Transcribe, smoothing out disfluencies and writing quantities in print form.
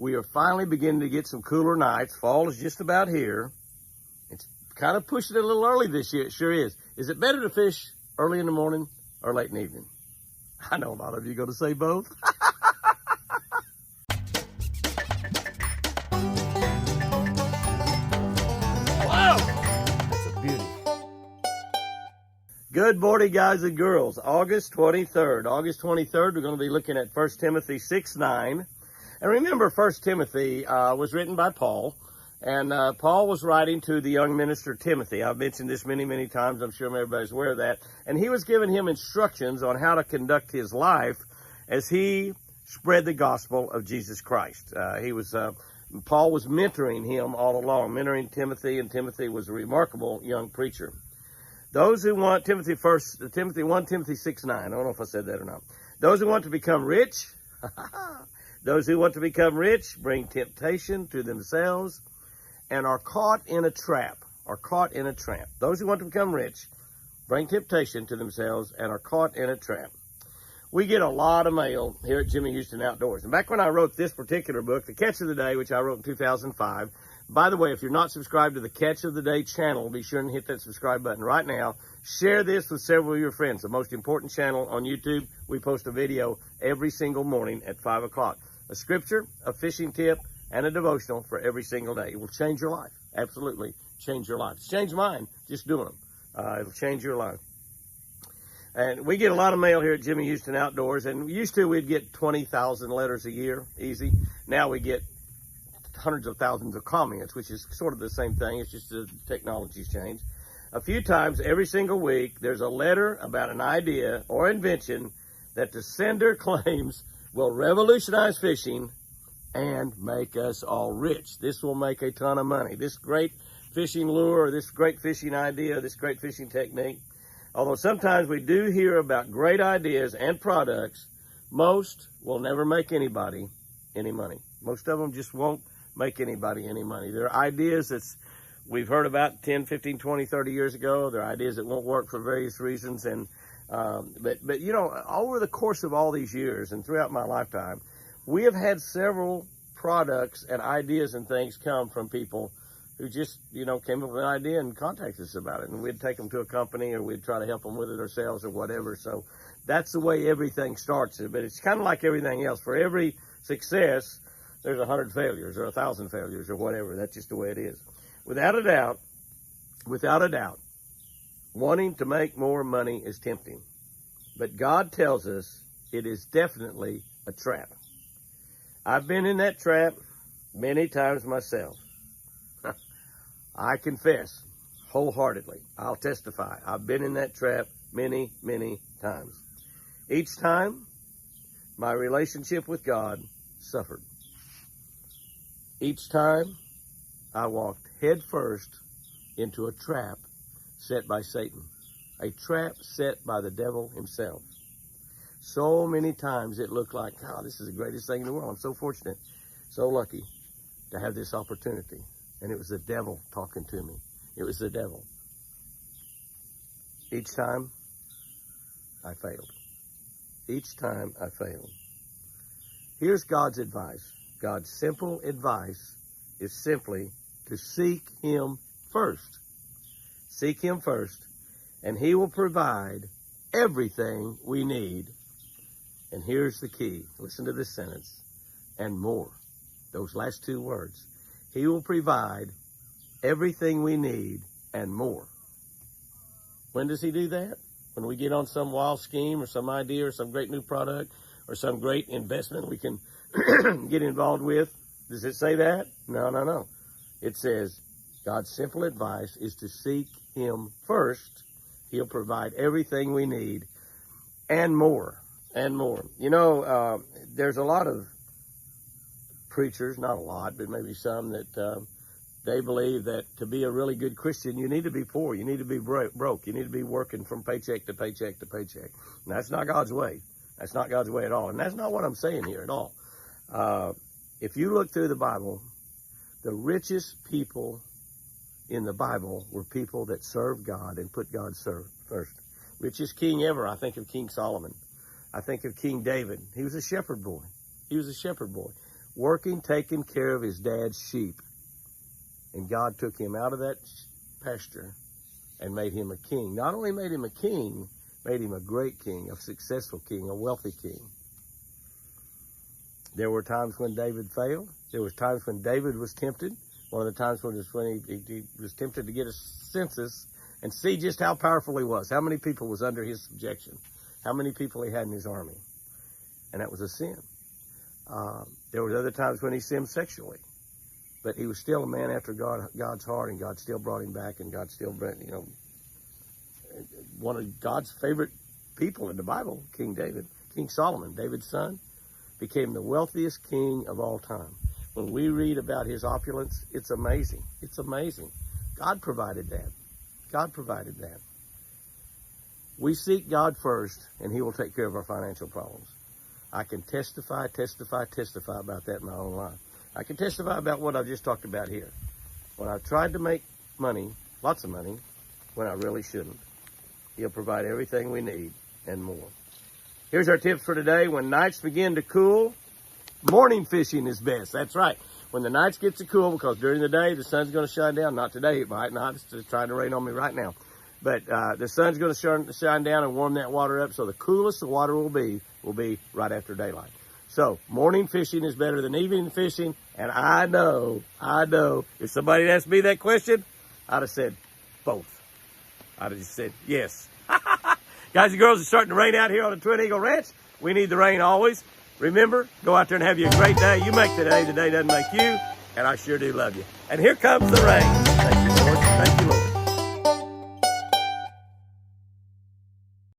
We are finally beginning to get some cooler nights. Fall is just about here. It's kind of pushing it a little early this year. It sure is. Is it better to fish early in the morning or late in the evening? I know a lot of you are going to say both. Wow! That's a beauty. Good morning, guys and girls. August 23rd. August 23rd, we're going to be looking at 1 Timothy 6:9. And remember, 1 Timothy was written by Paul. And Paul was writing to the young minister Timothy. I've mentioned this many, many times. I'm sure everybody's aware of that. And he was giving him instructions on how to conduct his life as he spread the gospel of Jesus Christ. Paul was mentoring him all along, mentoring Timothy, and Timothy was a remarkable young preacher. Those who want, Timothy 1 Timothy 6:9. I don't know if I said that or not. Those who want to become rich, those who want to become rich bring temptation to themselves and are caught in a trap, Those who want to become rich bring temptation to themselves and are caught in a trap. We get a lot of mail here at Jimmy Houston Outdoors. And back when I wrote this particular book, The Catch of the Day, which I wrote in 2005, by the way, if you're not subscribed to the Catch of the Day channel, be sure and hit that subscribe button right now. Share this with several of your friends. The most important channel on YouTube. We post a video every single morning at 5 o'clock. A scripture, a fishing tip, and a devotional for every single day. It will change your life. Absolutely change your life. It's changed mine just doing them. It'll change your life. And we get a lot of mail here at Jimmy Houston Outdoors. And used to, we'd get 20,000 letters a year, easy. Now we get hundreds of thousands of comments, which is sort of the same thing. It's just the technology's changed. A few times every single week, there's a letter about an idea or invention that the sender claims will revolutionize fishing and make us all rich. This will make a ton of money. This great fishing lure, this great fishing idea, this great fishing technique. Although sometimes we do hear about great ideas and products, most will never make anybody any money. Most of them just won't make anybody any money. There are ideas that we've heard about 10, 15, 20, 30 years ago. There are ideas that won't work for various reasons. And but you know, over the course of all these years and throughout my lifetime, we have had several products and ideas and things come from people who just, came up with an idea and contacted us about it. And we'd take them to a company or we'd try to help them with it ourselves or whatever. So that's the way everything starts. But it's kind of like everything else. For every success, there's 100 failures or 1,000 failures or whatever. That's just the way it is. Without a doubt, wanting to make more money is tempting. But God tells us it is definitely a trap. I've been in that trap many times myself. I confess wholeheartedly. I'll testify. I've been in that trap many, many times. Each time, my relationship with God suffered. Each time, I walked head first into a trap set by Satan, a trap set by the devil himself. So many times it looked like, this is the greatest thing in the world. I'm so fortunate, so lucky to have this opportunity. And it was the devil talking to me. It was the devil. Each time, I failed. Each time, I failed. Here's God's advice. God's simple advice is simply to seek Him first. Seek Him first, and He will provide everything we need. And here's the key. Listen to this sentence. And more. Those last two words. He will provide everything we need and more. When does He do that? When we get on some wild scheme or some idea or some great new product or some great investment we can get involved with. Does it say that? No. It says God's simple advice is to seek Him first. He'll provide everything we need and more. And more. There's a lot of preachers, not a lot, but maybe some that they believe that to be a really good Christian, you need to be poor. You need to be broke. You need to be working from paycheck to paycheck to paycheck. And that's not God's way. That's not God's way at all. And that's not what I'm saying here at all. If you look through the Bible, the richest people in the Bible were people that served God and put God first. Richest king ever, I think of King Solomon. I think of King David. He was a shepherd boy. working, taking care of his dad's sheep. And God took him out of that pasture and made him a king. Not only made him a king, made him a great king, a successful king, a wealthy king. There were times when David failed. There was times when David was tempted. One of the times was when he was tempted to get a census and see just how powerful he was. How many people was under his subjection. How many people he had in his army. And that was a sin. There was other times when he sinned sexually. But he was still a man after God's heart, and God still brought him back, and God still brought, one of God's favorite people in the Bible, King David, King Solomon, David's son, became the wealthiest king of all time. When we read about his opulence, it's amazing. It's amazing. God provided that. God provided that. We seek God first, and he will take care of our financial problems. I can testify about that in my own life. I can testify about what I've just talked about here. When I've tried to make money, lots of money, when I really shouldn't. He'll provide everything we need and more. Here's our tips for today. When nights begin to cool, morning fishing is best. That's right. When the nights get to cool, because during the day the sun's going to shine down. Not today, it might not. It's just trying to rain on me right now. But the sun's going to shine down and warm that water up. So the coolest the water will be right after daylight. So morning fishing is better than evening fishing. And I know, if somebody asked me that question, I'd have said both. I'd have just said yes. Guys and girls, it's starting to rain out here on the Twin Eagle Ranch. We need the rain always. Remember, go out there and have you a great day. You make today. The day doesn't make you. And I sure do love you. And here comes the rain.